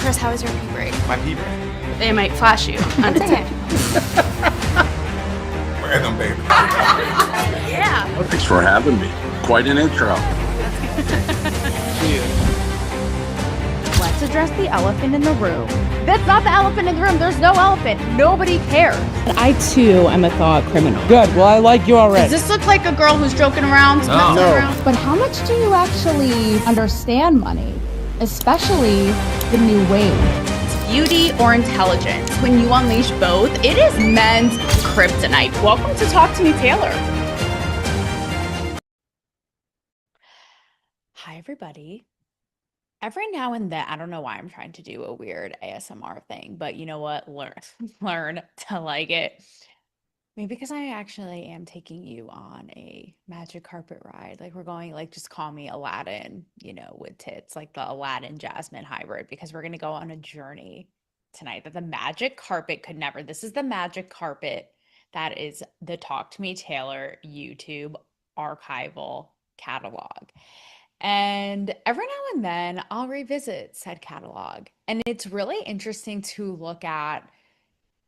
Chris, how is your pee break? My pee break. They might flash you undetected. Random, baby. Yeah. Well, thanks for having me. Quite an intro. Let's address the elephant in the room. That's not the elephant in the room. There's no elephant. Nobody cares. I too am a thought criminal. Good. Well, I like you already. Does this look like a girl who's joking around? No. But how much do you actually understand money? Especially the new wave. Beauty or intelligence? When you unleash both, it is men's kryptonite. Welcome to Talk to Me, Taylor. Hi, everybody. Every now and then, I don't know why I'm trying to do a weird ASMR thing, but you know what? Learn to like it. Maybe because I actually am taking you on a magic carpet ride. Like we're going, like just call me Aladdin, with tits, like the Aladdin Jasmine hybrid, because we're going to go on a journey tonight that the magic carpet could never. This is the magic carpet that is the Talk to Me Taylor YouTube archival catalog. And every now and then I'll revisit said catalog. And it's really interesting to look at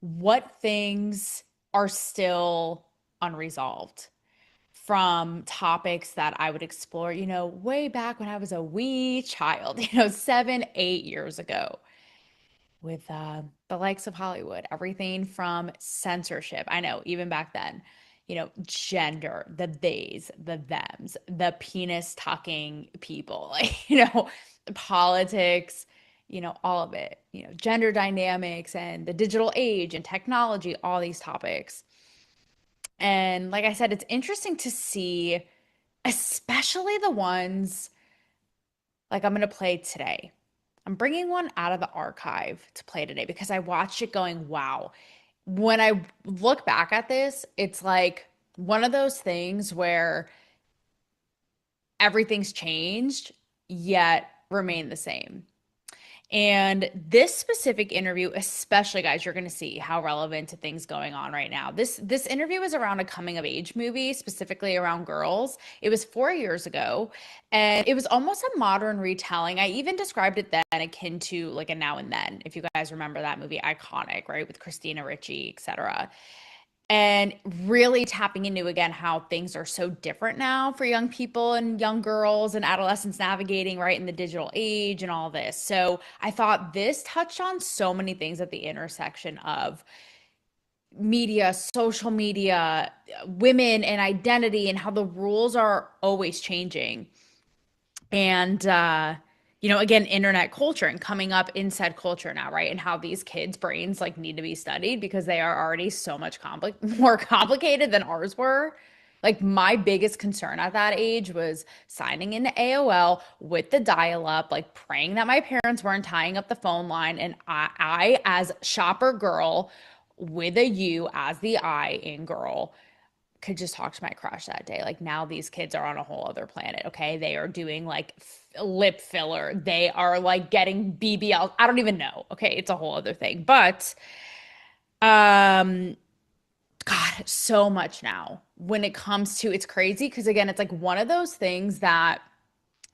what things are still unresolved from topics that I would explore, way back when I was a wee child, 7, 8 years ago with the likes of Hollywood, everything from censorship. I know, even back then, gender, the theys, the thems, the penis tucking people, politics, all of it, gender dynamics and the digital age and technology, all these topics. And like I said, it's interesting to see, especially the ones like I'm going to play today. I'm bringing one out of the archive to play today because I watched it going, wow. When I look back at this, it's like one of those things where everything's changed, yet remain the same. And this specific interview, especially, guys, you're going to see how relevant to things going on right now. This interview was around a coming of age movie, specifically around girls. It was 4 years ago, and it was almost a modern retelling. I even described it then akin to like a Now and Then, if you guys remember that movie, iconic, right, with Christina Ricci, etc. And really tapping into, again, how things are so different now for young people and young girls and adolescents navigating, right, in the digital age and all this. So I thought this touched on so many things at the intersection of media, social media, women and identity, and how the rules are always changing. And, again, internet culture and coming up in said culture now, right? And how these kids' brains need to be studied because they are already so much more complicated than ours were. Like my biggest concern at that age was signing into AOL with the dial-up, like praying that my parents weren't tying up the phone line. And I as shopper girl with a U as the I in girl, could just talk to my crush that day. Like now these kids are on a whole other planet. Okay. They are doing lip filler. They are getting BBL. I don't even know. Okay. It's a whole other thing, but, God, so much now when it comes to, it's crazy. Cause again, it's one of those things that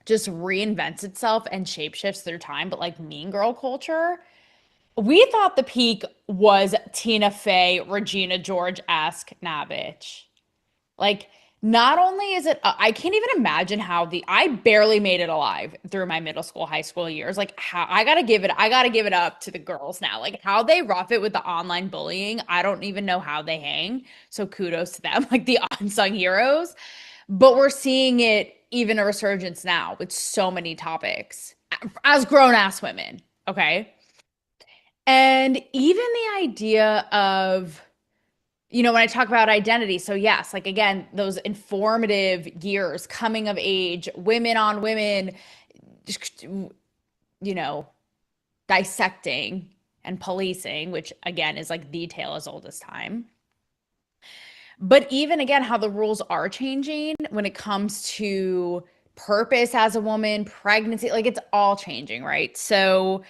just reinvents itself and shapeshifts through time. But mean girl culture, we thought the peak was Tina Fey, Regina George-esque. Nah, bitch. Not only is it, I can't even imagine how I barely made it alive through my middle school, high school years. How I gotta give it up to the girls now. How they rough it with the online bullying. I don't even know how they hang. So kudos to them, the unsung heroes. But we're seeing it even a resurgence now with so many topics as grown-ass women. Okay. And even the idea of, when I talk about identity, so yes, again, those informative years, coming of age, women on women, dissecting and policing, which again is the tale as old as time. But even again, how the rules are changing when it comes to purpose as a woman, pregnancy, it's all changing, right? So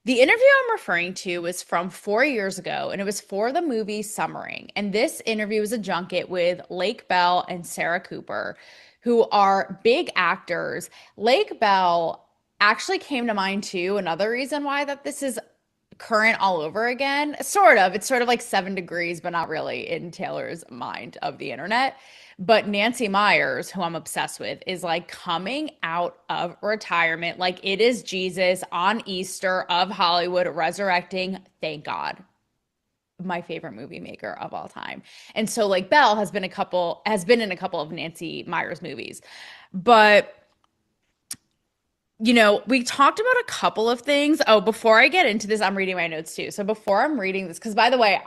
the interview I'm referring to was from 4 years ago, and it was for the movie Summering. And this interview was a junket with Lake Bell and Sarah Cooper, who are big actors. Lake Bell actually came to mind too. Another reason why that this is current all over again, sort of. It's sort of like 7 degrees, but not really in Taylor's mind of the internet. But Nancy Myers, who I'm obsessed with, is like coming out of retirement like it is Jesus on Easter of Hollywood resurrecting. Thank God. My favorite movie maker of all time. And so like Belle has been in a couple of Nancy Myers movies. But we talked about a couple of things. Oh, before I get into this, I'm reading my notes too. So before I'm reading this, because by the way,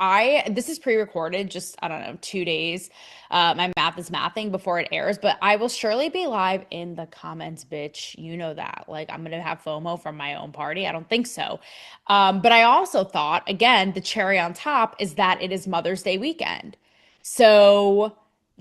this is pre-recorded, just I don't know, 2 days. My math is mathing before it airs, but I will surely be live in the comments, bitch. You know that. Like I'm gonna have FOMO from my own party. I don't think so. But I also thought, again, the cherry on top is that it is Mother's Day weekend. So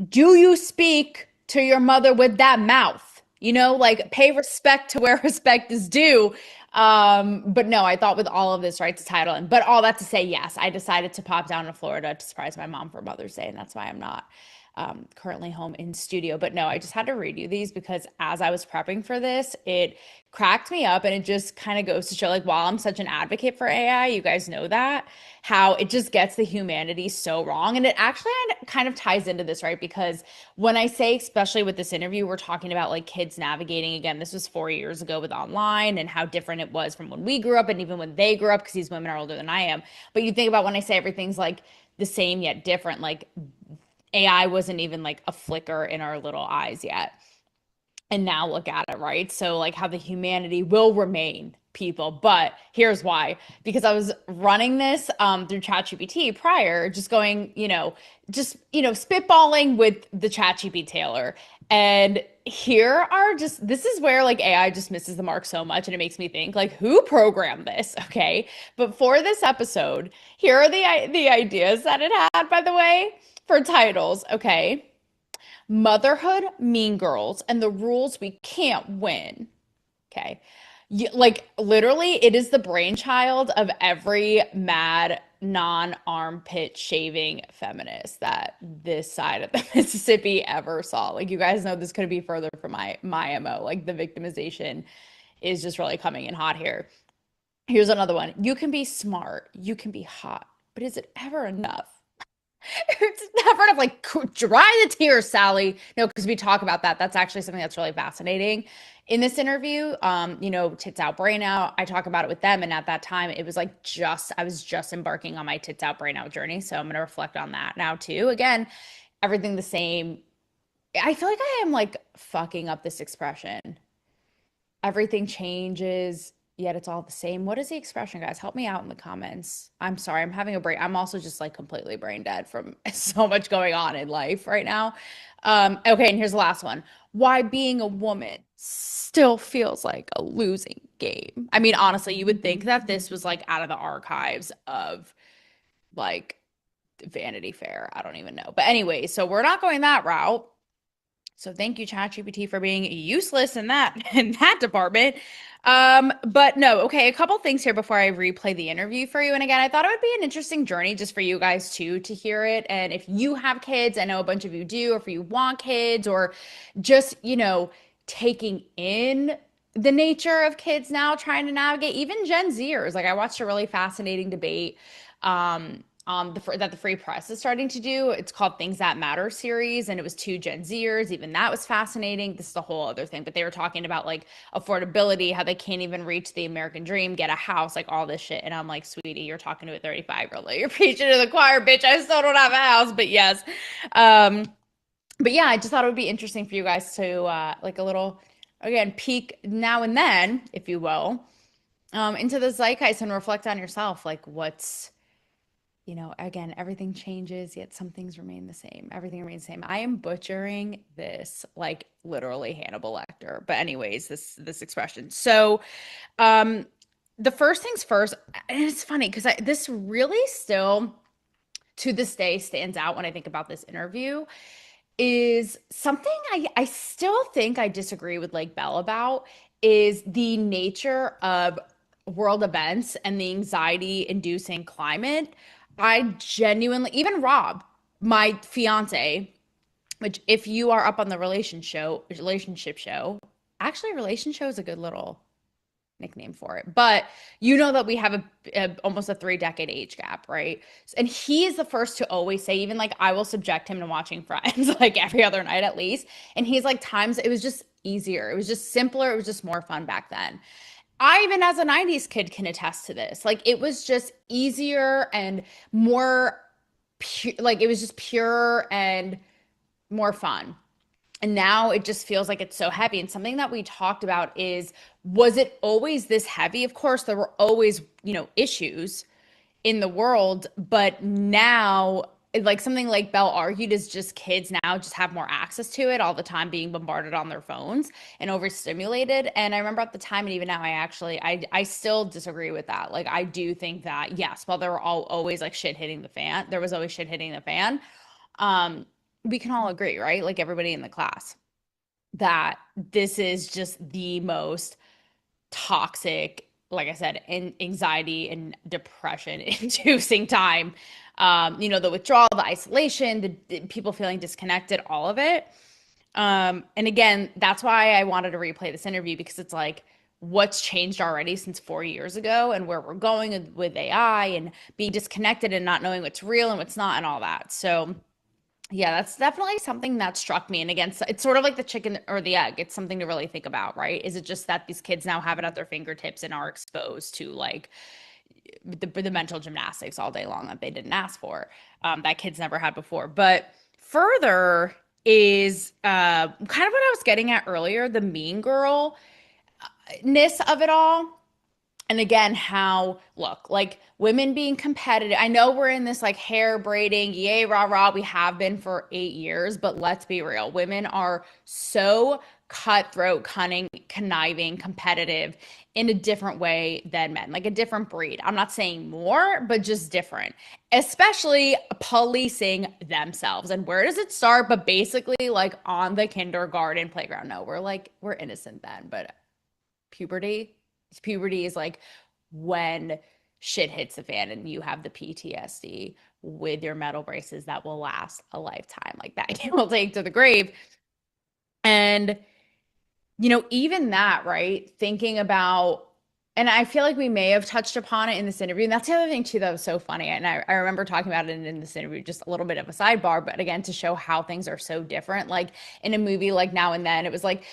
do you speak to your mother with that mouth? Like pay respect to where respect is due. But no, I thought with all of this, right, to title and but all that to say, yes, I decided to pop down to Florida to surprise my mom for Mother's Day, and that's why I'm not currently home in studio. But no, I just had to read you these because as I was prepping for this, it cracked me up, and it just kind of goes to show, like, while I'm such an advocate for AI, you guys know that, how it just gets the humanity so wrong. And it actually kind of ties into this, right? Because when I say, especially with this interview, we're talking about like kids navigating, again, this was 4 years ago with online and how different it was from when we grew up and even when they grew up, because these women are older than I am. But you think about when I say everything's like the same yet different, like AI wasn't even like a flicker in our little eyes yet. And now look at it, right? So like how the humanity will remain, people. But here's why. Because I was running this through ChatGPT prior, just going, spitballing with the ChatGPT Taylor. And this is where like AI just misses the mark so much, and it makes me think, like, who programmed this? Okay. But for this episode, here are the ideas that it had, by the way, for titles. Okay. Motherhood, Mean Girls, and the Rules We Can't Win. Okay. Like literally, it is the brainchild of every mad non-armpit shaving feminist that this side of the Mississippi ever saw. Like, you guys know this couldn't be further from my MO. Like, the victimization is just really coming in hot here. Here's another one. You can be smart, you can be hot, but is it ever enough? It's never enough. Like, dry the tears, Sally. No, because we talk about that. That's actually something that's really fascinating in this interview. Tits out, brain out. I talk about it with them, and at that time, it was like I was just embarking on my tits out, brain out journey. So I'm gonna reflect on that now too. Again, everything the same. I feel like I am like fucking up this expression. Everything changes, yet it's all the same. What is the expression, guys? Help me out in the comments. I'm sorry, I'm having a break. I'm also just like completely brain dead from so much going on in life right now. Okay, and here's the last one. Why being a woman still feels like a losing game. I mean, honestly, you would think that this was like out of the archives of like Vanity Fair. I don't even know. But anyway, so we're not going that route. So thank you, ChatGPT, for being useless in that department. But no, okay, a couple things here before I replay the interview for you. And again, I thought it would be an interesting journey just for you guys too to hear it. And if you have kids, I know a bunch of you do, or if you want kids, or just, taking in the nature of kids now trying to navigate, even Gen Zers. Like, I watched a really fascinating debate that the Free Press is starting to do. It's called Things That Matter series, and it was two Gen Zers. Even that was fascinating. This is a whole other thing, but they were talking about like affordability, how they can't even reach the American dream, get a house, like all this shit. And I'm like, sweetie, you're talking to a 35-year-old. Like, you're preaching to the choir, bitch. I still don't have a house, but yes. But yeah, I just thought it would be interesting for you guys to like a little, again, peek now and then, if you will, into the zeitgeist and reflect on yourself. Like, what's, again, everything changes, yet some things remain the same. Everything remains the same. I am butchering this like literally Hannibal Lecter. But anyways, this expression. So the first things first, and it's funny because this really still to this day stands out when I think about this interview, is something I still think I disagree with like Belle about, is the nature of world events and the anxiety inducing climate. I genuinely, even Rob, my fiance, which if you are up on the relationship show, actually relationship show is a good little nickname for it. But you know that we have almost a 3-decade age gap, right? And he is the first to always say, even like I will subject him to watching Friends like every other night at least. And he's like, times it was just easier. It was just simpler. It was just more fun back then. I, even as a 90s kid, can attest to this. Like it was just easier and more pure, like it was just pure and more fun. And now it just feels like it's so heavy. And something that we talked about is, was it always this heavy? Of course, there were always, issues in the world, but now, like something like Belle argued, is just kids now just have more access to it all the time, being bombarded on their phones and overstimulated. And I remember at the time, and even now, I still disagree with that. Like I do think that yes, while there were always like shit hitting the fan, there was always shit hitting the fan. We can all agree, right? Like everybody in the class, that this is just the most toxic, like I said, anxiety and depression inducing time. The withdrawal, the isolation, the people feeling disconnected, all of it. And again, that's why I wanted to replay this interview, because it's like, what's changed already since 4 years ago, and where we're going with AI and being disconnected and not knowing what's real and what's not and all that. So yeah, that's definitely something that struck me. And again, it's sort of like the chicken or the egg. It's something to really think about, right? Is it just that these kids now have it at their fingertips and are exposed to like the mental gymnastics all day long that they didn't ask for, that kids never had before? But further is kind of what I was getting at earlier, the mean girl-ness of it all. And again, how, look, like women being competitive. I know we're in this like hair braiding, yay, rah, rah. We have been for 8 years, but let's be real. Women are so cutthroat, cunning, conniving, competitive in a different way than men, like a different breed. I'm not saying more, but just different, especially policing themselves. And where does it start? But basically, like on the kindergarten playground. No, we're innocent then, but puberty is like when shit hits the fan and you have the PTSD with your metal braces that will last a lifetime, like that you will take to the grave. And even that, right? Thinking about, and I feel like we may have touched upon it in this interview. And that's the other thing too that was so funny. And I remember talking about it in this interview, just a little bit of a sidebar, but again, to show how things are so different. Like in a movie like Now and Then, it was like,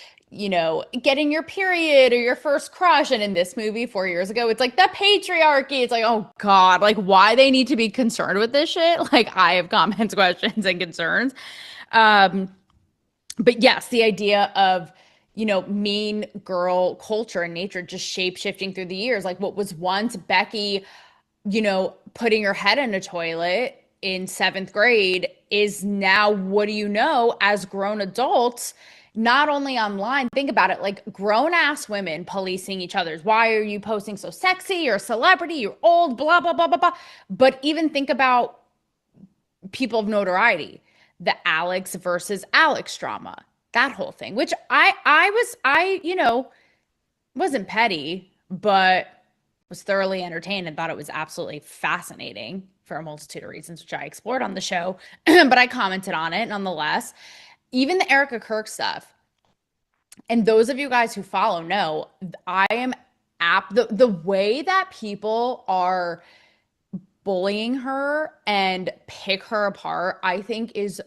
getting your period or your first crush. And in this movie 4 years ago, it's like the patriarchy. It's like, oh God, like why they need to be concerned with this shit. Like I have comments, questions, and concerns. But yes, the idea of, mean girl culture and nature just shape shifting through the years. Like what was once Becky, putting her head in a toilet in 7th grade is now, what do you know, as grown adults, not only online, think about it, like grown ass women policing each other's. Why are you posting so sexy? You're a celebrity, you're old, blah, blah, blah, blah, blah. But even think about people of notoriety, the Alex versus Alex drama, that whole thing, which I wasn't petty, but was thoroughly entertained and thought it was absolutely fascinating for a multitude of reasons, which I explored on the show, but I commented on it nonetheless. Even the Erica Kirk stuff. And those of you guys who follow know, I am the way that people are bullying her and pick her apart, I think is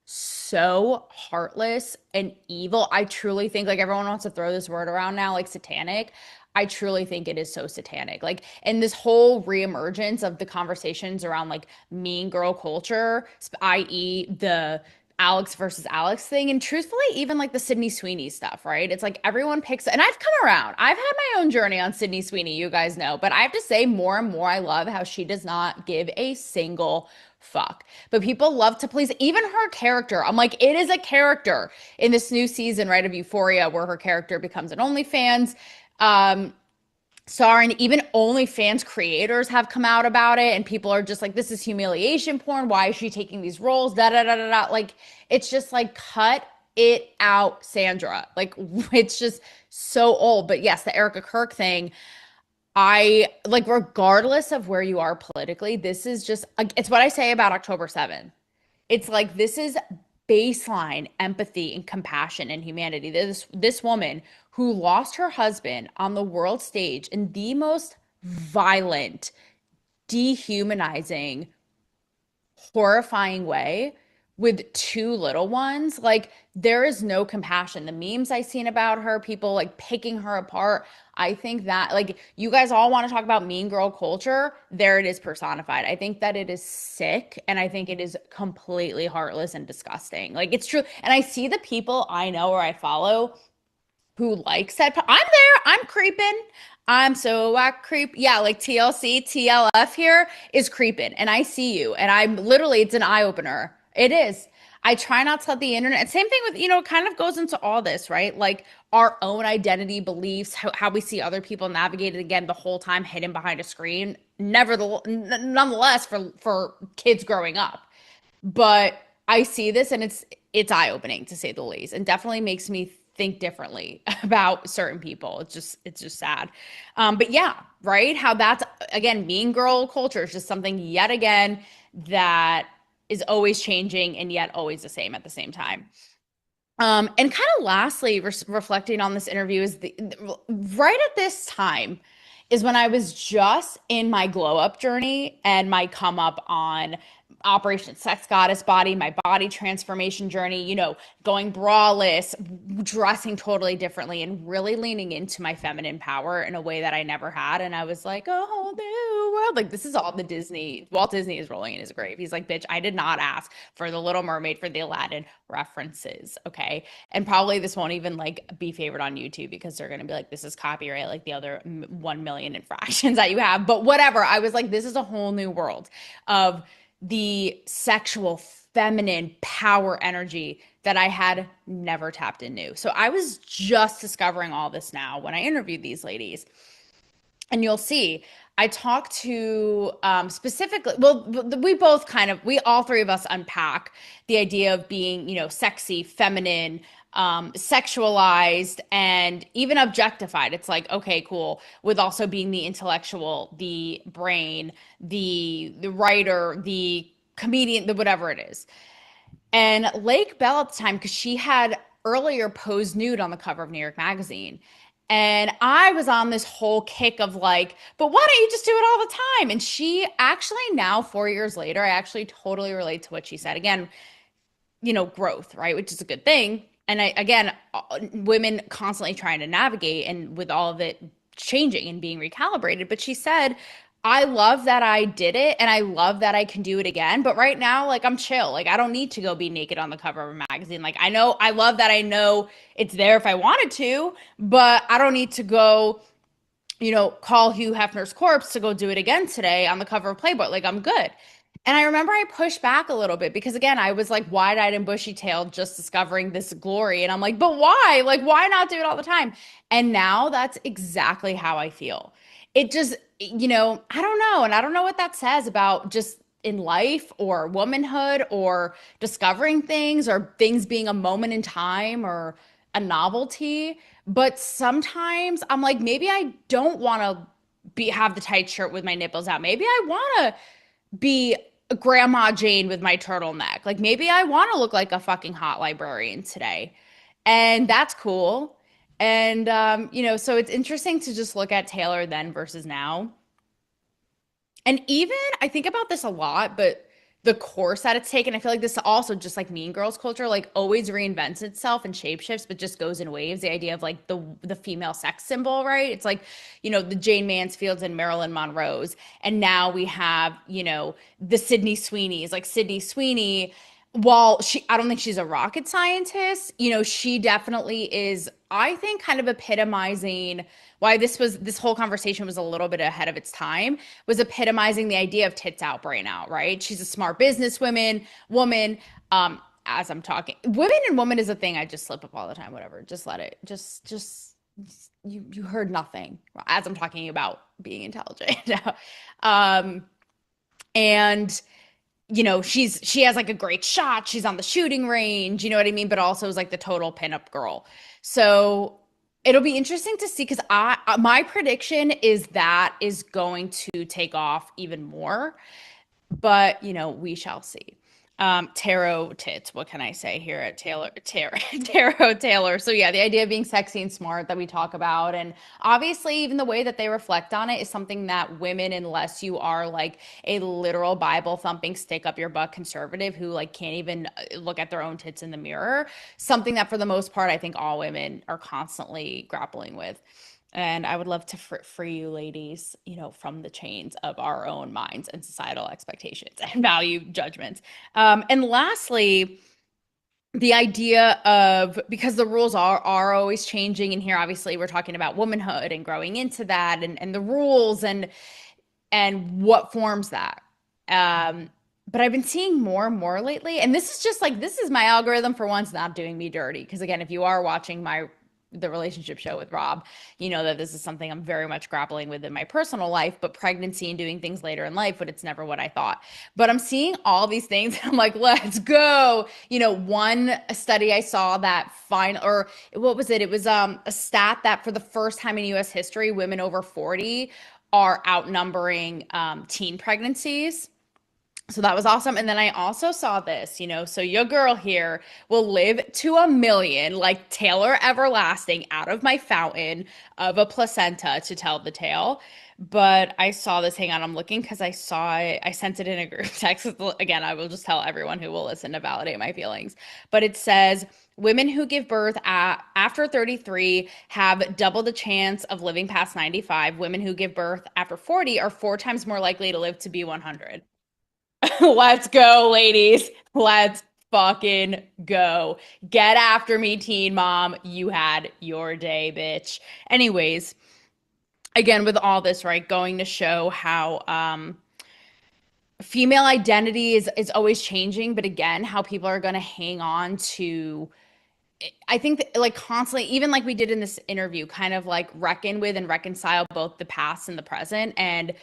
so heartless and evil. I truly think, like, everyone wants to throw this word around now, like satanic. I truly think it is so satanic. Like, and this whole reemergence of the conversations around like mean girl culture, i.e. the Alex versus Alex thing. And truthfully, even like the Sydney Sweeney stuff, right? It's like everyone picks, and I've come around. I've had my own journey on Sydney Sweeney, you guys know, but I have to say more and more, I love how she does not give a single fuck. But people love to please even her character. I'm like, it is a character in this new season, right, of Euphoria, where her character becomes an OnlyFans star, and even OnlyFans creators have come out about it, and people are just like, this is humiliation porn. Why is she taking these roles? Da da da da da. Like, it's just like, cut it out, Sandra. Like, it's just so old. But yes, the Erica Kirk thing, I like, regardless of where you are politically, this is just, it's what I say about October 7th. It's like, this is baseline empathy and compassion and humanity. This woman who lost her husband on the world stage in the most violent, dehumanizing, horrifying way with two little ones. Like, there is no compassion. The memes I've seen about her, people like picking her apart. I think that, like, you guys all want to talk about mean girl culture. There it is personified. I think that it is sick, and I think it is completely heartless and disgusting. Like, it's true. And I see the people I know or I follow who like said, I'm there, I'm creeping. I'm so I creep. Yeah, like TLC, TLF here is creeping. And I see you. And I'm literally, it's an eye opener. It is. I try not to let the internet, same thing with, it kind of goes into all this, right? Like our own identity beliefs, how we see other people navigate it, again, the whole time hidden behind a screen. Nonetheless, for kids growing up. But I see this and it's eye-opening, to say the least, and definitely makes me think differently about certain people. It's just sad. But yeah, right? How that's, again, mean girl culture is just something yet again that is always changing and yet always the same at the same time. And kind of lastly, reflecting on this interview is right at this time is when I was just in my glow up journey and my come up on Operation Sex Goddess body, my body transformation journey, going braless, dressing totally differently, and really leaning into my feminine power in a way that I never had. And I was like, a whole new world. Like, this is all Walt Disney is rolling in his grave. He's like, bitch, I did not ask for the Little Mermaid, for the Aladdin references. Okay. And probably this won't even like be favored on YouTube because they're going to be like, this is copyright, like the other 1 million infractions that you have. But whatever. I was like, this is a whole new world of the sexual feminine power energy that I had never tapped into. So I was just discovering all this now when I interviewed these ladies. And you'll see, I talked to specifically, well, we all three of us unpack the idea of being, sexy, feminine, sexualized, and even objectified. It's like, okay, cool. With also being the intellectual, the brain, the writer, the comedian, the whatever it is. And Lake Bell at the time, because she had earlier posed nude on the cover of New York Magazine. And I was on this whole kick of like, but why don't you just do it all the time? And she actually now, 4 years later, I actually totally relate to what she said. Again, growth, right? Which is a good thing. And again, women constantly trying to navigate and with all of it changing and being recalibrated. But she said, I love that I did it and I love that I can do it again. But right now, like, I'm chill. Like, I don't need to go be naked on the cover of a magazine. Like, I love that I know it's there if I wanted to, but I don't need to go, call Hugh Hefner's corpse to go do it again today on the cover of Playboy. Like, I'm good. And I remember I pushed back a little bit because, again, I was like wide-eyed and bushy-tailed just discovering this glory. And I'm like, but why? Like, why not do it all the time? And now that's exactly how I feel. It just, I don't know. And I don't know what that says about just in life or womanhood or discovering things or things being a moment in time or a novelty. But sometimes I'm like, maybe I don't want to have the tight shirt with my nipples out. Maybe I want to be Grandma Jane with my turtleneck. Like, maybe I want to look like a fucking hot librarian today. And that's cool. And, so it's interesting to just look at Taylor then versus now. And even, I think about this a lot, but the course that it's taken, I feel like this also, just like Mean Girls culture, like always reinvents itself and shapeshifts, but just goes in waves. The idea of like the female sex symbol, right? It's like, the Jane Mansfields and Marilyn Monroes. And now we have, the Sydney Sweeneys, like Sydney Sweeney. While I don't think she's a rocket scientist, she definitely is, I think, kind of epitomizing why this whole conversation was a little bit ahead of its time, was epitomizing the idea of tits out, brain out, right? She's a smart businesswoman, woman. As I'm talking, women and woman is a thing I just slip up all the time, whatever. Just let it, just you heard nothing as I'm talking about being intelligent. And she has like a great shot. She's on the shooting range, you know what I mean? But also is like the total pinup girl. So it'll be interesting to see, because my prediction is that is going to take off even more. But we shall see. Tarot tits. What can I say here at Tarot Taylor? So yeah, the idea of being sexy and smart that we talk about, and obviously even the way that they reflect on it is something that women, unless you are like a literal Bible thumping, stick up your butt conservative who like can't even look at their own tits in the mirror, something that for the most part I think all women are constantly grappling with. And I would love to free you ladies, from the chains of our own minds and societal expectations and value judgments. And lastly, the idea of, because the rules are always changing, and here obviously we're talking about womanhood and growing into that, and the rules and what forms that. But I've been seeing more and more lately, and this is just like, this is my algorithm for once not doing me dirty. Because again, if you are watching the relationship show with Rob, you know that this is something I'm very much grappling with in my personal life, but pregnancy and doing things later in life, but it's never what I thought. But I'm seeing all these things and I'm like, let's go. One study I saw that or what was it? It was a stat that for the first time in US history, women over 40 are outnumbering teen pregnancies. So that was awesome. And then I also saw this, so your girl here will live to 1,000,000, like Taylor Everlasting, out of my fountain of a placenta to tell the tale. But I saw this, hang on, I'm looking because I saw it, I sent it in a group text. Again, I will just tell everyone who will listen to validate my feelings. But it says, women who give birth after 33 have double the chance of living past 95. Women who give birth after 40 are 4 times more likely to live to be 100. Let's go, ladies. Let's fucking go. Get after me, teen mom. You had your day, bitch. Anyways, again, with all this, right, going to show how female identity is always changing, but again, how people are going to hang on to, I think that, like, constantly, even like we did in this interview, kind of like reckon with and reconcile both the past and the present, and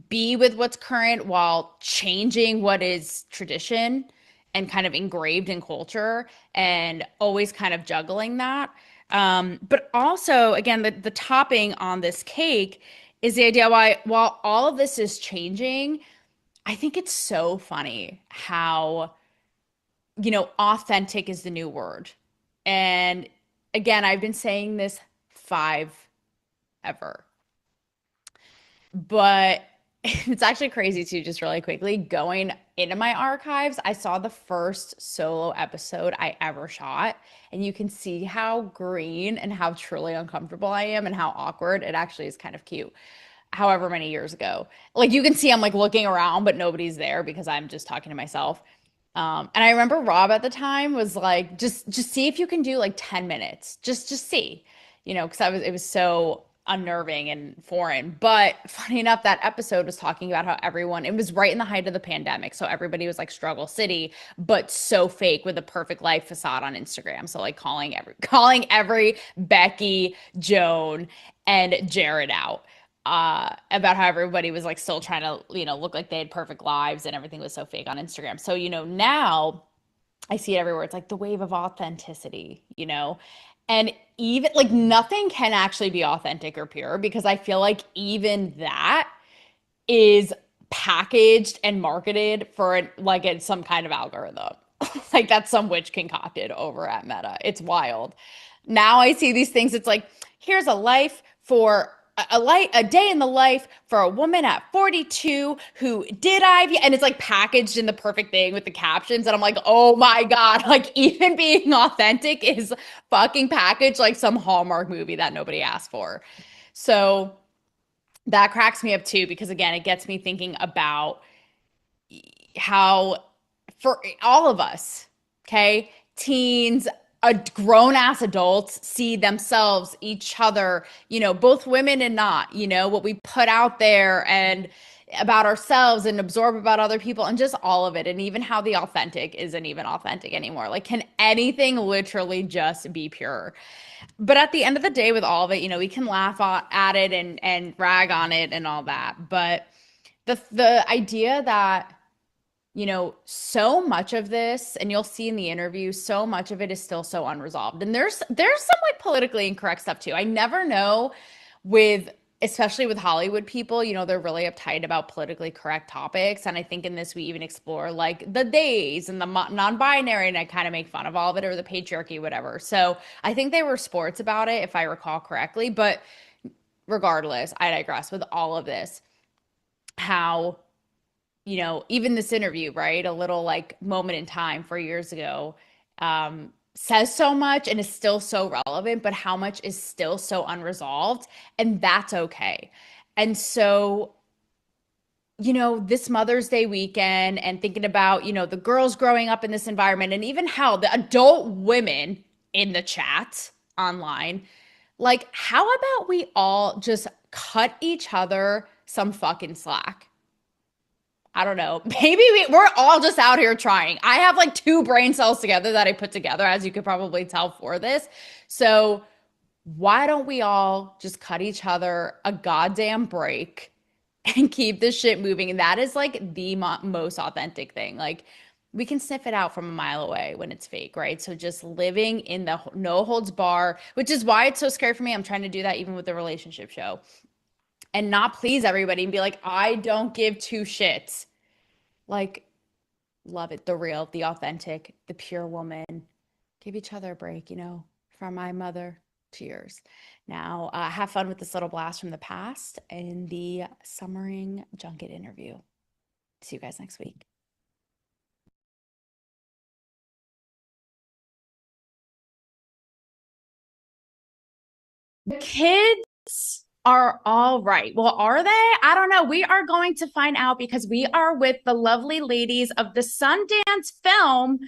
be with what's current while changing what is tradition and kind of engraved in culture, and always kind of juggling that. But also, again, the topping on this cake is the idea why, while all of this is changing, I think it's so funny how, authentic is the new word. And again, I've been saying this ever. But it's actually crazy too, just really quickly, going into my archives, I saw the first solo episode I ever shot, and you can see how green and how truly uncomfortable I am and how awkward. It actually is kind of cute. However many years ago. Like, you can see I'm like looking around, but nobody's there because I'm just talking to myself. And I remember Rob at the time was like, just see if you can do like 10 minutes. Just see, because it was so unnerving and foreign. But funny enough, that episode was talking about how it was right in the height of the pandemic. So everybody was like struggle city, but so fake, with a perfect life facade on Instagram. So like calling every Becky, Joan, and Jared out. About how everybody was like still trying to, look like they had perfect lives and everything was so fake on Instagram. So, now I see it everywhere. It's like the wave of authenticity, and even like nothing can actually be authentic or pure, because I feel like even that is packaged and marketed for like in some kind of algorithm. Like that's some witch concocted over at Meta. It's wild. Now I see these things. It's like, here's a life for a day in the life for a woman at 42 who did IVF, and it's like packaged in the perfect thing with the captions, and I'm like, oh my God, like even being authentic is fucking packaged like some Hallmark movie that nobody asked for. So that cracks me up too, because again, it gets me thinking about how, for all of us, okay, teens, grown ass adults, see themselves, each other, both women and not, what we put out there and about ourselves and absorb about other people, and just all of it. And even how the authentic isn't even authentic anymore. Like, can anything literally just be pure? But at the end of the day, with all of it, we can laugh at it and rag on it and all that. But the idea that, so much of this, and you'll see in the interview, so much of it is still so unresolved. And there's some like politically incorrect stuff too. I never know with especially with Hollywood people, you know, they're really uptight about politically correct topics. And I think in this, we even explore like the days and the non-binary, and I kind of make fun of all of it, or the patriarchy, whatever. So I think they were sports about it, if I recall correctly. But regardless, I digress with all of this. How, you know, even this interview, right? A little like moment in time 4 years ago, says so much and is still so relevant, but how much is still so unresolved, and that's okay. And so, you know, this Mother's Day weekend and thinking about, you know, the girls growing up in this environment, and even how the adult women in the chat online, like, how about we all just cut each other some fucking slack? I don't know. Maybe we're all just out here trying. I have like 2 brain cells together that I put together, as you could probably tell, for this. So why don't we all just cut each other a goddamn break and keep this shit moving? And that is like the most authentic thing. Like, we can sniff it out from a mile away when it's fake, right? So just living in the no holds bar, which is why it's so scary for me. I'm trying to do that even with the relationship show, and not please everybody and be like, I don't give 2 shits. Like, love it. The real, the authentic, the pure woman. Give each other a break, you know, from my mother to yours. Now, have fun with this little blast from the past in the Summering Junket interview. See you guys next week. The kids are all right. Well, are they? I don't know. We are going to find out, because we are with the lovely ladies of the Sundance film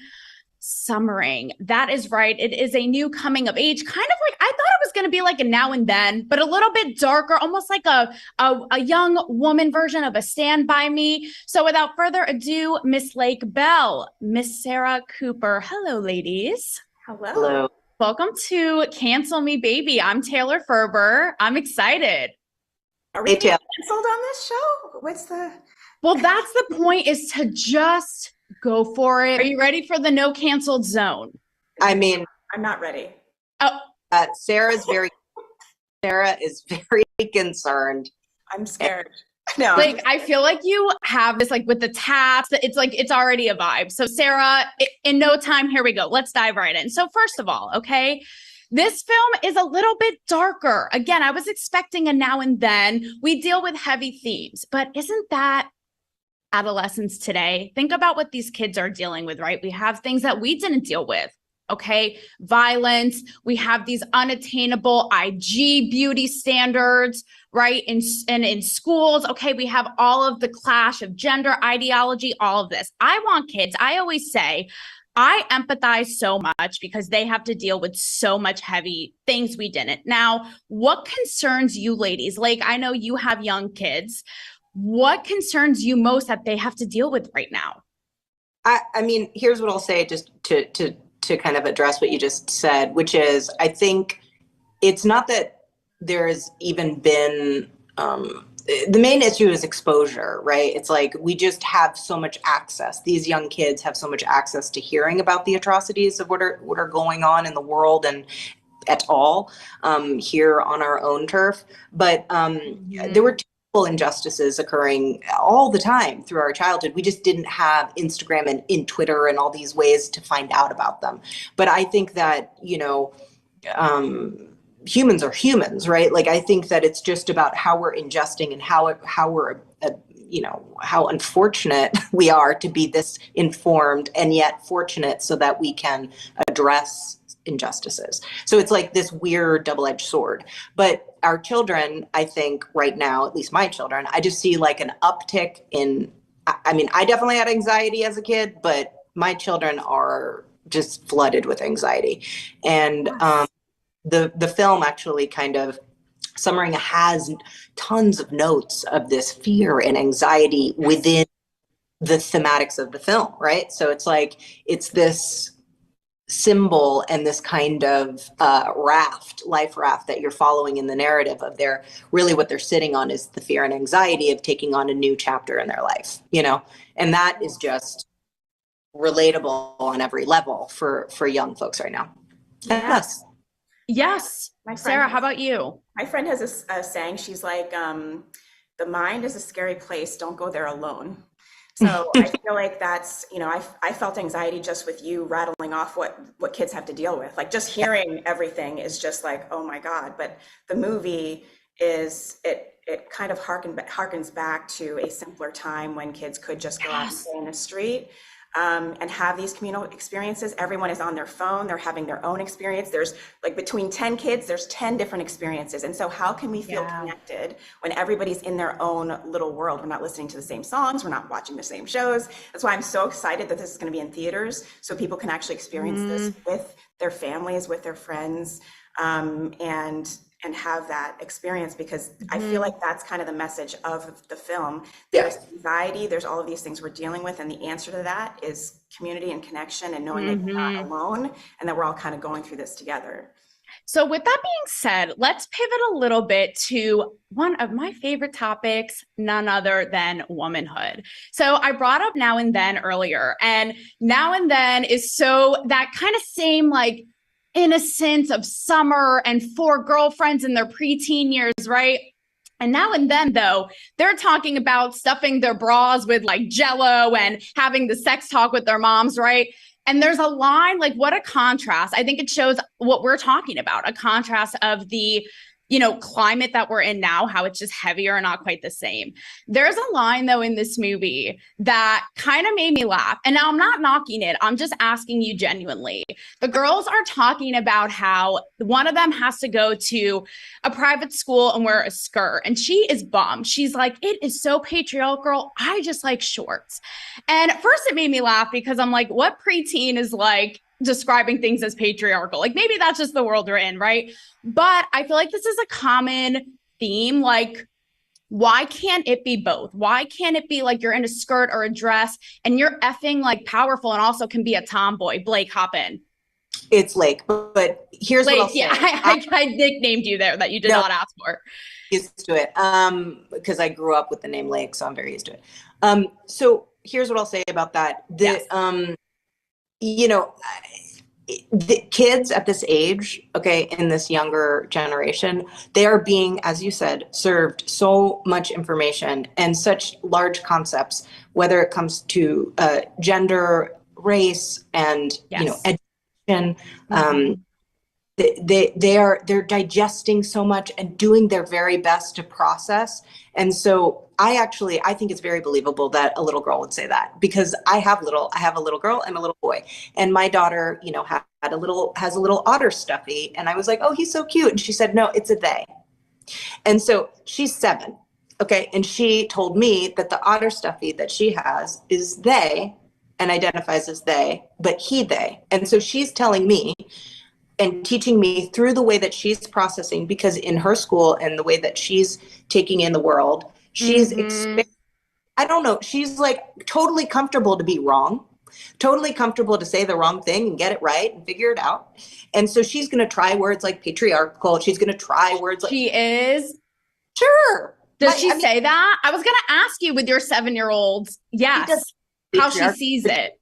Summering. That is right. It is a new coming of age, kind of like, I thought it was going to be like a Now and Then, but a little bit darker, almost like a young woman version of a Stand By Me. So without further ado, Miss Lake Bell, Miss Sarah Cooper. Hello, ladies. Hello. Welcome to Cancel Me Baby. I'm Taylor Ferber. I'm excited. Are we getting canceled on this show? What's the... Well, that's the point, is to just go for it. Are you ready for the no canceled zone? I mean, I'm not ready. Oh, Sarah is very concerned. I'm scared. No. Like, I feel like you have this, like, with the taps, it's like, it's already a vibe. So Sarah, in no time, here we go. Let's dive right in. So first of all, okay, this film is a little bit darker. Again, I was expecting a Now and Then. We deal with heavy themes, but isn't that adolescence today? Think about what these kids are dealing with, right? We have things that we didn't deal with. Okay, violence. We have these unattainable IG beauty standards, right? In schools. Okay, we have all of the clash of gender ideology, all of this. I want kids. I always say, I empathize so much because they have to deal with so much heavy things we didn't. Now, what concerns you ladies? Like, I know you have young kids. What concerns you most that they have to deal with right now? I mean, here's what I'll say, just to kind of address what you just said, which is, I think it's not that there's even been, the main issue is exposure, right? It's like, we just have so much access. These young kids have so much access to hearing about the atrocities of what are going on in the world and at all, here on our own turf. But there were injustices occurring all the time through our childhood. We just didn't have Instagram and in Twitter and all these ways to find out about them. But I think that, you know, humans are humans, right? Like, I think that it's just about how we're ingesting and how we're, you know, how unfortunate we are to be this informed and yet fortunate so that we can address injustices. So it's like this weird double-edged sword. But our children, I think right now, at least my children, I just see like an uptick in, I mean, I definitely had anxiety as a kid, but my children are just flooded with anxiety. And the film actually kind of, Summering has tons of notes of this fear and anxiety within the thematics of the film, right? So it's like, it's this symbol and this kind of life raft that you're following in the narrative of their, really what they're sitting on is the fear and anxiety of taking on a new chapter in their life, you know? And that is just relatable on every level for young folks right now. Yes. Yes. My friend Sarah, has- how about you? My friend has a saying. She's like, the mind is a scary place. Don't go there alone. So I feel like that's, I felt anxiety just with you rattling off what kids have to deal with. Like just hearing everything is just like, oh my God. But the movie it kind of harkens back to a simpler time when kids could just go out and play in the street. And have these communal experiences. Everyone is on their phone. They're having their own experience. There's like between 10 kids, there's 10 different experiences. And so how can we feel connected when everybody's in their own little world? We're not listening to the same songs. We're not watching the same shows. That's why I'm so excited that this is going to be in theaters so people can actually experience this with their families, with their friends, and have that experience, because I feel like that's kind of the message of the film. There's anxiety, there's all of these things we're dealing with, and the answer to that is community and connection and knowing that you're not alone and that we're all kind of going through this together. So with that being said, let's pivot a little bit to one of my favorite topics, none other than womanhood. So I brought up Now and Then earlier, and Now and Then is so that kind of same like innocence of summer and four girlfriends in their preteen years, right? And Now and Then, though, they're talking about stuffing their bras with like Jello and having the sex talk with their moms, right? And there's a line, like, what a contrast. I think it shows what we're talking about, a contrast of the climate that we're in now, how it's just heavier and not quite the same. There's a line, though, in this movie that kind of made me laugh. And now I'm not knocking it. I'm just asking you genuinely. The girls are talking about how one of them has to go to a private school and wear a skirt. And she is bummed. She's like, it is so patriarchal. I just like shorts. And at first it made me laugh because I'm like, what preteen is like describing things as patriarchal? Like maybe that's just the world we're in, right? But I feel like this is a common theme. Like, why can't it be both? Why can't it be like you're in a skirt or a dress and you're effing like powerful and also can be a tomboy? Blake, hop in. It's Lake, but here's Blake, what I'll say. I nicknamed you there that you did not ask for. Used to it because I grew up with the name Lake, so I'm very used to it. So here's what I'll say about that. The kids at this age, okay, in this younger generation, they are being, as you said, served so much information and such large concepts, whether it comes to gender, race, and education. They're digesting so much and doing their very best to process. And so I think it's very believable that a little girl would say that, because I have a little girl and a little boy, and my daughter, has a little otter stuffy, and I was like, oh, he's so cute. And she said, no, it's a they. And so she's 7. Okay. And she told me that the otter stuffy that she has is they and identifies as they, but he, they. And so she's telling me and teaching me through the way that she's processing, because in her school and the way that she's taking in the world, she's I don't know, she's like totally comfortable to be wrong, totally comfortable to say the wrong thing and get it right and figure it out. And so she's going to try words like patriarchal. She's going to try words like... She is? Sure. Does she say that? I was going to ask you with your 7-year-old, yes, how she sees it.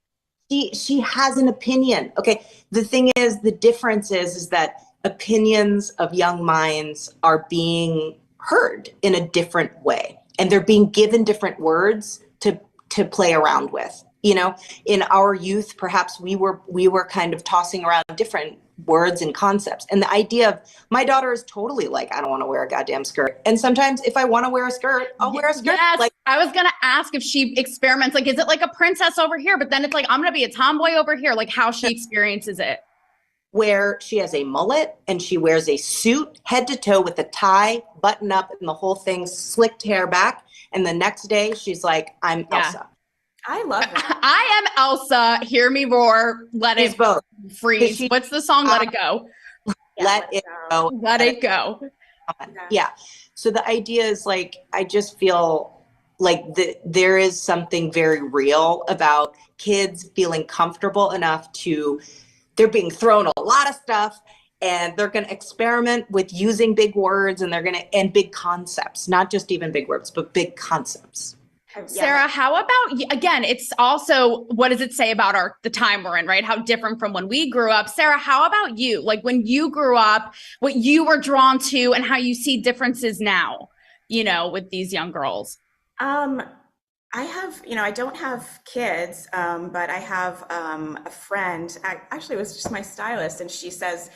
She has an opinion. Okay. The thing is, the difference is that opinions of young minds are being heard in a different way, and they're being given different words to play around with. In our youth, perhaps we were kind of tossing around different words and concepts. And the idea of, my daughter is totally like, I don't want to wear a goddamn skirt. And sometimes if I want to wear a skirt, I'll wear a skirt. Yes. Like, I was going to ask if she experiments, like, is it like a princess over here? But then it's like, I'm going to be a tomboy over here, like how she experiences it. Where she has a mullet and she wears a suit head to toe with a tie, button up, and the whole thing slicked hair back. And the next day she's like, I'm Elsa. I love that. I am Elsa. Hear me roar. Let it both. freeze. What's the song? Let it go. Let it go. Let it go. Yeah. So the idea is like, I just feel like there is something very real about kids feeling comfortable enough they're being thrown a lot of stuff, and they're going to experiment with using big words, and and big concepts, not just even big words, but big concepts. Sarah, how about, again, it's also, what does it say about the time we're in, right? How different from when we grew up. Sarah, how about you? Like when you grew up, what you were drawn to and how you see differences now, with these young girls? I have, I don't have kids, but I have a friend, actually it was just my stylist, and she says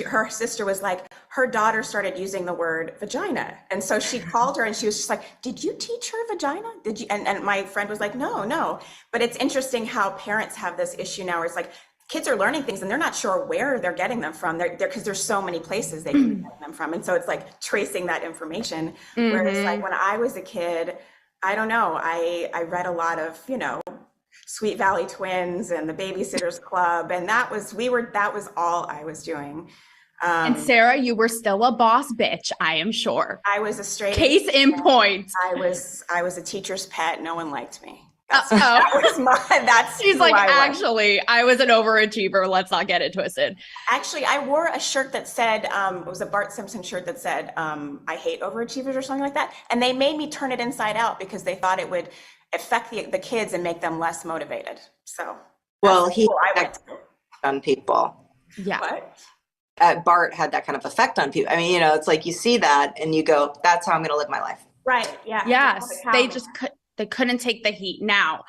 her sister was like, her daughter started using the word vagina. And so she called her and she was just like, did you teach her vagina? Did you? And my friend was like, no. But it's interesting how parents have this issue now where it's like, kids are learning things and they're not sure where they're getting them from. They're because there's so many places they can get them from. And so it's like tracing that information. Whereas like when I was a kid, I don't know. I read a lot of, Sweet Valley Twins and the Babysitter's Club, and that was all I was doing. And Sarah, you were still a boss bitch, I am sure. I was a straight case in point. I was a teacher's pet. No one liked me. That's she's like, actually, I was an overachiever. Let's not get it twisted. Actually, I wore a shirt that said, it was a Bart Simpson shirt that said, I hate overachievers or something like that. And they made me turn it inside out because they thought it would affect the kids and make them less motivated. So, well, he on people. Yeah. What? Bart had that kind of effect on people. I mean, it's like you see that and you go, that's how I'm going to live my life. Right. Yeah. Yes. They couldn't take the heat. Now,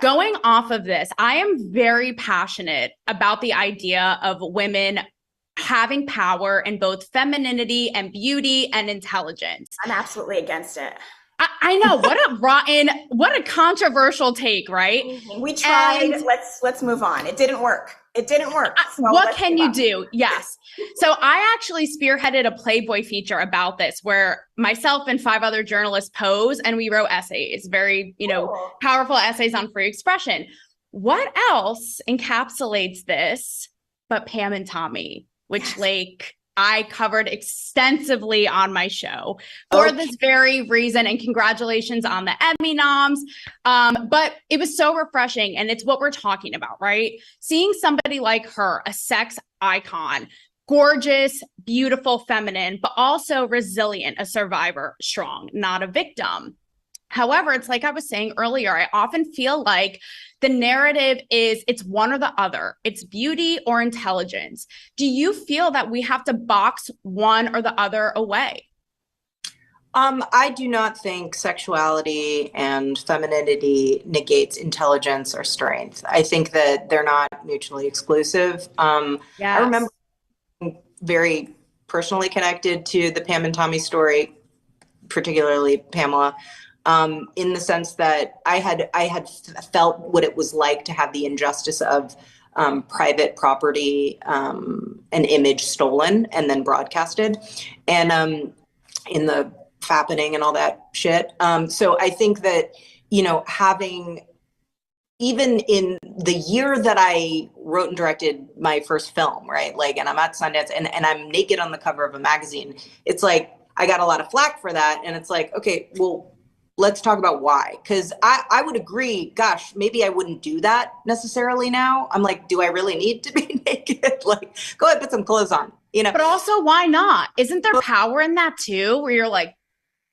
going off of this, I am very passionate about the idea of women having power in both femininity and beauty and intelligence. I'm absolutely against it. I know, what a controversial take, right? We tried. Let's move on. It didn't work. So what can you do? Yes. So I actually spearheaded a Playboy feature about this where myself and 5 other journalists posed and we wrote essays, very, powerful essays on free expression. What else encapsulates this but Pam and Tommy, which I covered extensively on my show for this very reason, and congratulations on the Emmy noms. But it was so refreshing, and it's what we're talking about, right? Seeing somebody like her, a sex icon, gorgeous, beautiful, feminine, but also resilient, a survivor, strong, not a victim. However, it's like I was saying earlier, I often feel like the narrative is it's one or the other. It's beauty or intelligence. Do you feel that we have to box one or the other away? I do not think sexuality and femininity negates intelligence or strength. I think that they're not mutually exclusive. I remember very personally connected to the Pam and Tommy story, particularly Pamela. In the sense that I had felt what it was like to have the injustice of private property and image stolen and then broadcasted, and in the fappening and all that shit. So I think that having, even in the year that I wrote and directed my first film, right? Like, and I'm at Sundance and I'm naked on the cover of a magazine. It's like I got a lot of flack for that, and it's like, okay, well, let's talk about why. Because I would agree, gosh, maybe I wouldn't do that necessarily now. I'm like, do I really need to be naked? Like, go ahead, put some clothes on, But also, why not? Isn't there power in that too? Where you're like,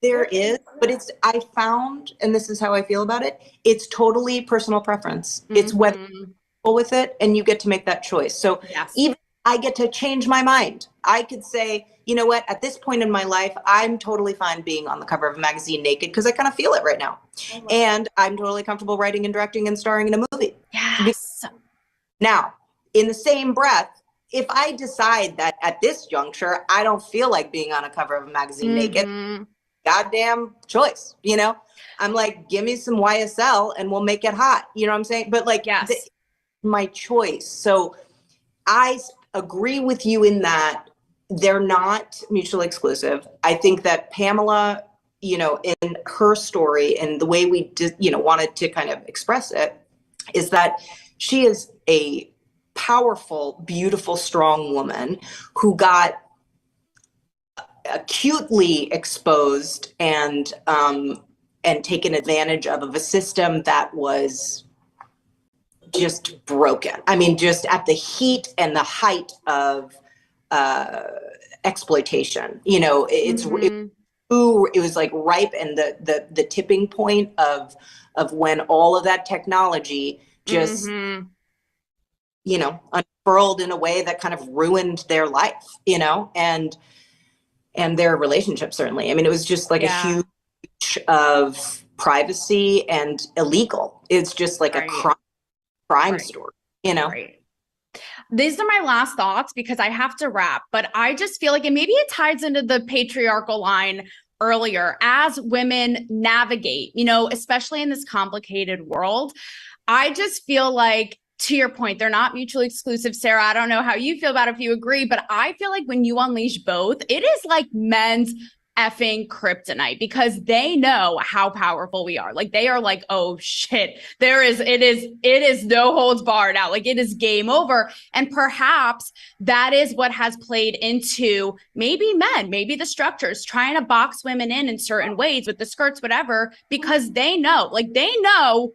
there is, but I found, and this is how I feel about it, it's totally personal preference. It's whether you go with it and you get to make that choice. So even I get to change my mind. I could say, you know what, at this point in my life, I'm totally fine being on the cover of a magazine naked because I kind of feel it right now. And I'm totally comfortable writing and directing and starring in a movie. Yes. Now, in the same breath, if I decide that at this juncture, I don't feel like being on a cover of a magazine naked, goddamn choice, I'm like, give me some YSL and we'll make it hot. You know what I'm saying? But like, my choice. So I agree with you in that they're not mutually exclusive. I think that Pamela, in her story and the way we did, wanted to kind of express it is that she is a powerful, beautiful, strong woman who got acutely exposed and taken advantage of a system that was just broken. I mean, just at the heat and the height of exploitation, it was like ripe and the tipping point of of when all of that technology just, you know, unfurled in a way that kind of ruined their life, you know, and their relationship, certainly. I mean, it was just like a huge of privacy and illegal. It's just like a crime story, you know? These are my last thoughts because I have to wrap, but I just feel like, and maybe it ties into the patriarchal line earlier, as women navigate, you know, especially in this complicated world, I just feel like, to your point, they're not mutually exclusive. Sarah, I don't know how you feel about it, if you agree, but I feel like when you unleash both, it is like men's effing kryptonite, because they know how powerful we are. Like, they are like, oh shit, it is no holds barred out. Like, it is game over. And perhaps that is what has played into maybe the structures trying to box women in certain ways with the skirts, whatever, because they know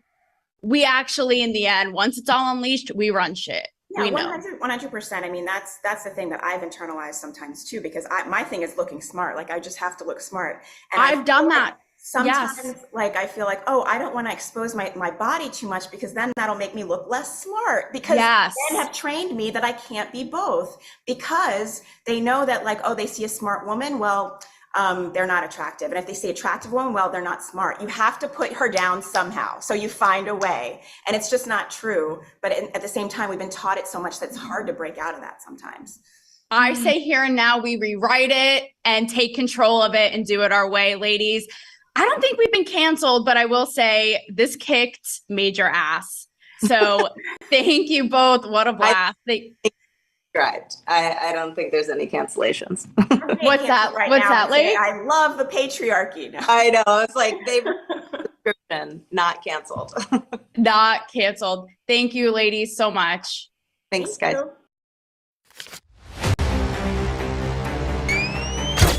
we actually, in the end, once it's all unleashed, we run shit. Yeah, we know. 100%. I mean, that's the thing that I've internalized sometimes too, because my thing is looking smart. Like, I just have to look smart. And I've done that. Sometimes, like, I feel like, oh, I don't want to expose my body too much, because then that'll make me look less smart, because men have trained me that I can't be both, because they know that, like, oh, they see a smart woman, well, they're not attractive. And if they see attractive woman, well, they're not smart. You have to put her down somehow. So you find a way, and it's just not true. But at the same time, we've been taught it so much that it's hard to break out of that sometimes. I say here and now we rewrite it and take control of it and do it our way, ladies. I don't think we've been canceled, but I will say this kicked major ass. So thank you both. What a blast. I don't think there's any cancellations. What's that? What's that, lady? I love the patriarchy. No. I know. It's like they subscription, not canceled. Not canceled. Thank you, ladies, so much. Thanks, guys.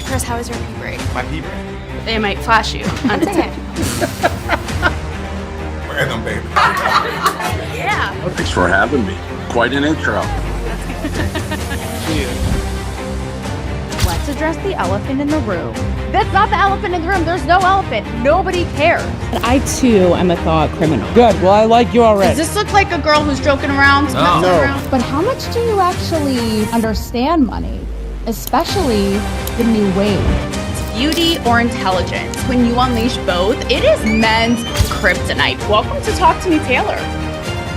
Chris, how was your pee break? My pee break. They might flash you undetected. Random, baby. Yeah. Thanks for having me. Quite an intro. Let's address the elephant in the room. That's not the elephant in the room. There's no elephant. Nobody cares. And I too am a thought criminal. Good. Well, I like you already. Does this look like a girl who's joking around? No. Around? But how much do you actually understand money, especially the new wave? Beauty or intelligence? When you unleash both, it is men's kryptonite. Welcome to Talk to Me, Taylor.